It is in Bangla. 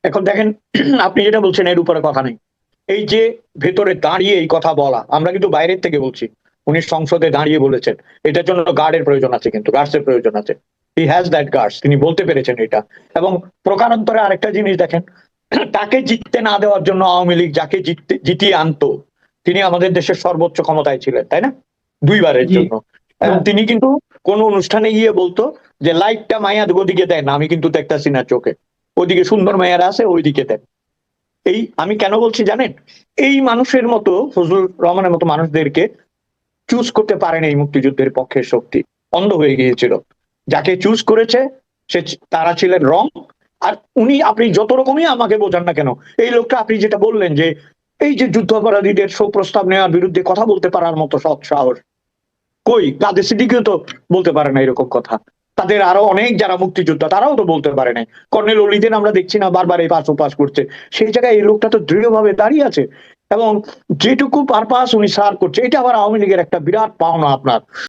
এখন দেখেন আপনি যেটা বলছেন এর উপরে কথা নেই। এই যে ভেতরে দাঁড়িয়ে এই কথা বলা, আমরা কিন্তু বাইরের থেকে বলছি। উনি সংসদে দাঁড়িয়ে বলেছেন। এটার জন্য গার্ডের প্রয়োজন আছে কিন্তু গার্ডস এর প্রয়োজন আছে। He has that guards. তিনি বলতে পেরেছেন এটা। এবং প্রকারান্তরে আরেকটা জিনিস দেখেন, তাকে জিততে না দেওয়ার জন্য আওয়ামী লীগ যাকে জিতিয়ে আনতো, তিনি আমাদের দেশের সর্বোচ্চ ক্ষমতায় ছিলেন, তাই না? ২ বারের জি। জন্য। এবং হ্যাঁ। তিনি কিন্তু কোন অনুষ্ঠানে গিয়ে বলতো যে, "লাইটটা মাইয়া ওদিকে দেন, আমি কিন্তু দেখতাছি না চোখে। ওইদিকে সুন্দর মাইয়ারা আছে ওইদিকে দেন।" এই আমি কেন বলছি জানেন? এই মানুষের মতো ফজলুর রহমানের মতো মানুষদেরকে চুজ করতে পারেন এই মুক্তিযুদ্ধের পক্ষের শক্তি। অন্ধ হয়ে গিয়েছিল। যাকে চুজ করেছে তারা ছিলেন রং। আর উনি আপনি যত রকমই আমাকে বোঝান না কেন, এই লোকটা আপনি যেটা বললেন যে, এই যে যুদ্ধাপরাধীদের প্রস্তাব নেওয়ার বিরুদ্ধে কথা বলতে পারার মতো সৎ সাহস, কই কাদের সিদ্দিকীও তো বলতে পারে না এরকম কথা। তাদের আরো অনেক যারা মুক্তিযোদ্ধা তারাও তো বলতে পারে নাই। কর্নেল অলিদের আমরা দেখছি না বারবার এই পাশ ওপাশ করছে। সেই জায়গায় এই লোকটা তো দৃঢ়ভাবে দাঁড়িয়ে আছে। এবং যেটুকু পারপাস উনি সার্ভ করছে এটা আবার আওয়ামী লীগের একটা বিরাট পাওনা আপনার।